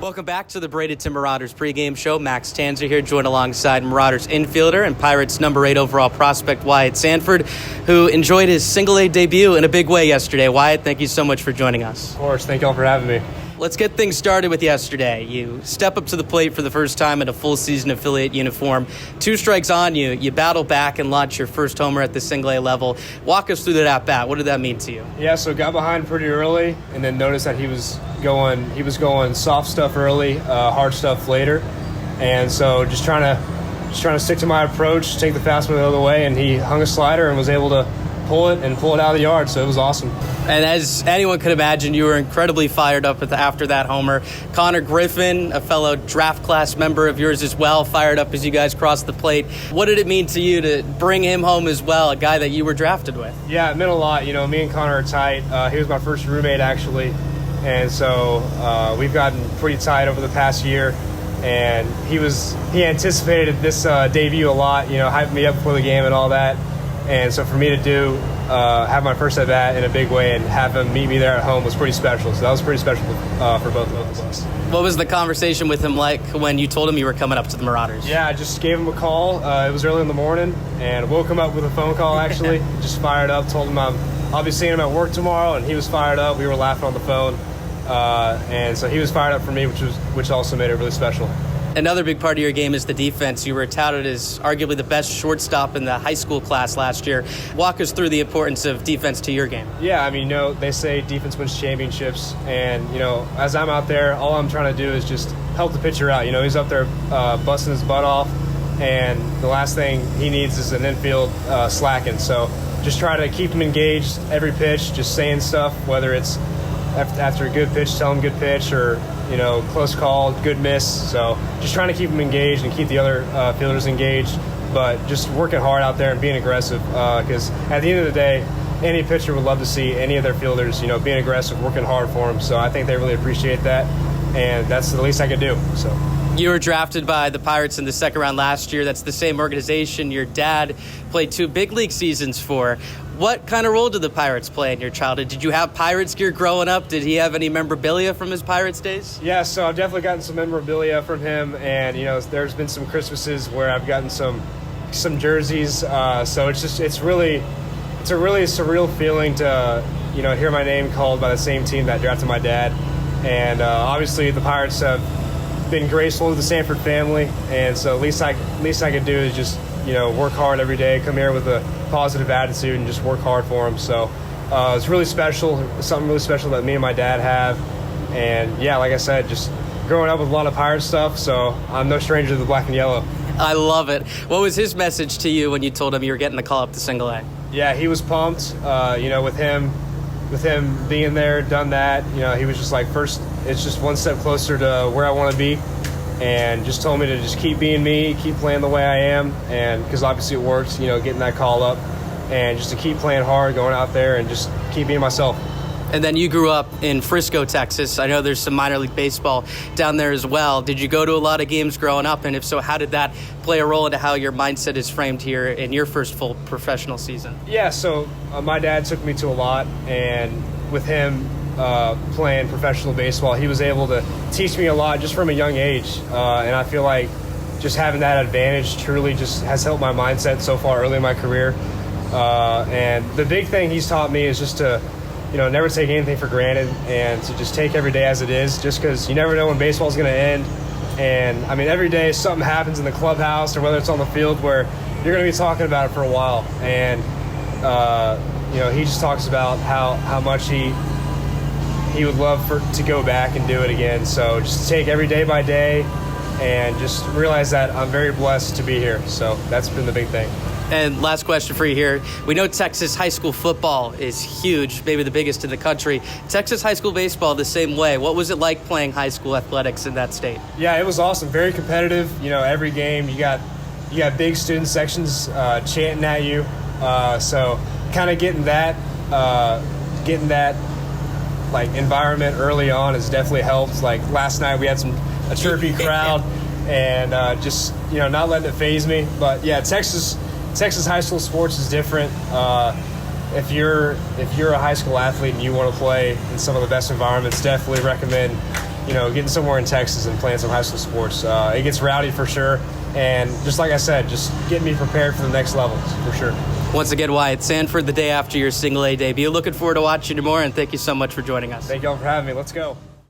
Welcome back to the Bradenton Marauders pregame show. Max Tanzer here, joined alongside Marauders infielder and Pirates number 8 overall prospect Wyatt Sanford, who enjoyed his single-A debut in a big way yesterday. Wyatt, thank you so much for joining us. Of course, thank you all for having me. Let's get things started with yesterday. You step up to the plate for the first time in a full season affiliate uniform. 2 strikes on you. You battle back and launch your first homer at the single-A level. Walk us through that at-bat. What did that mean to you? Yeah, so got behind pretty early and then noticed that he was going soft stuff early, hard stuff later. And so just trying to stick to my approach, take the fastball the other way, and he hung a slider and was able to pull it out of the yard, so it was awesome. And as anyone could imagine, you were incredibly fired up after that homer. Connor Griffin, a fellow draft class member of yours as well, fired up as you guys crossed the plate. What did it mean to you to bring him home as well, a guy that you were drafted with? Yeah, it meant a lot. You know, me and Connor are tight. He was my first roommate, actually. And so we've gotten pretty tight over the past year. And he anticipated this debut a lot, you know, hyped me up before the game and all that. And so for me to have my first at-bat in a big way and have him meet me there at home was pretty special. So that was pretty special for both of us. What was the conversation with him like when you told him you were coming up to the Marauders? Yeah, I just gave him a call. It was early in the morning, and woke him up with a phone call, actually. Just fired up, told him I'll be seeing him at work tomorrow, and he was fired up. We were laughing on the phone. And so he was fired up for me, which also made it really special. Another big part of your game is the defense. You were touted as arguably the best shortstop in the high school class last year. Walk us through the importance of defense to your game. Yeah, I mean, you know, they say defense wins championships. And, you know, as I'm out there, all I'm trying to do is just help the pitcher out. You know, he's up there busting his butt off, and the last thing he needs is an infield slacking. So just try to keep him engaged every pitch, just saying stuff, whether it's after a good pitch, tell him good pitch, or, you know, close call, good miss. So just trying to keep them engaged and keep the other fielders engaged, but just working hard out there and being aggressive, because at the end of the day, any pitcher would love to see any of their fielders, you know, being aggressive, working hard for them. So I think they really appreciate that, and that's the least I could do. So. You were drafted by the Pirates in the second round last year. That's the same organization your dad played 2 big league seasons for. What kind of role did the Pirates play in your childhood? Did you have Pirates gear growing up? Did he have any memorabilia from his Pirates days? Yeah, so I've definitely gotten some memorabilia from him, and, you know, there's been some Christmases where I've gotten some jerseys. So it's a really surreal feeling to, you know, hear my name called by the same team that drafted my dad. And obviously the Pirates have been graceful to the Sanford family, and so least I can do is just, you know, work hard every day, come here with a positive attitude and just work hard for them. So it's really special, something really special that me and my dad have. And yeah, like I said, just growing up with a lot of Pirate stuff, so I'm no stranger to the black and yellow. I love it. What was his message to you when you told him you were getting the call up to single A? Yeah, he was pumped. You know, with him being there, done that, you know, he was just like, first, it's just one step closer to where I want to be, and just told me to just keep being me, keep playing the way I am, and because obviously it works, you know, getting that call up, and just to keep playing hard, going out there, and just keep being myself. And then you grew up in Frisco, Texas. I know there's some minor league baseball down there as well. Did you go to a lot of games growing up? And if so, how did that play a role into how your mindset is framed here in your first full professional season? Yeah, so my dad took me to a lot, and with him playing professional baseball, he was able to teach me a lot just from a young age. And I feel like just having that advantage truly just has helped my mindset so far early in my career. And the big thing he's taught me is just to, you know, never take anything for granted, and to just take every day as it is, just because you never know when baseball's going to end. And, I mean, every day something happens in the clubhouse or whether it's on the field where you're going to be talking about it for a while. And, you know, he just talks about how much he would love to go back and do it again. So just take every day by day and just realize that I'm very blessed to be here. So that's been the big thing. And last question for you here. We know Texas high school football is huge, maybe the biggest in the country. Texas high school baseball the same way. What was it like playing high school athletics in that state? Yeah, it was awesome. Very competitive. You know, every game you got big student sections chanting at you. So kind of getting that like environment early on has definitely helped. Like last night we had a chirpy crowd, and just, you know, not letting it faze me. But yeah, Texas high school sports is different. If you're a high school athlete and you want to play in some of the best environments, definitely recommend getting somewhere in Texas and playing some high school sports. It gets rowdy for sure. And just like I said, just getting me prepared for the next levels for sure. Once again, Wyatt Sanford, the day after your single A debut. Looking forward to watching you more, and thank you so much for joining us. Thank you all for having me. Let's go.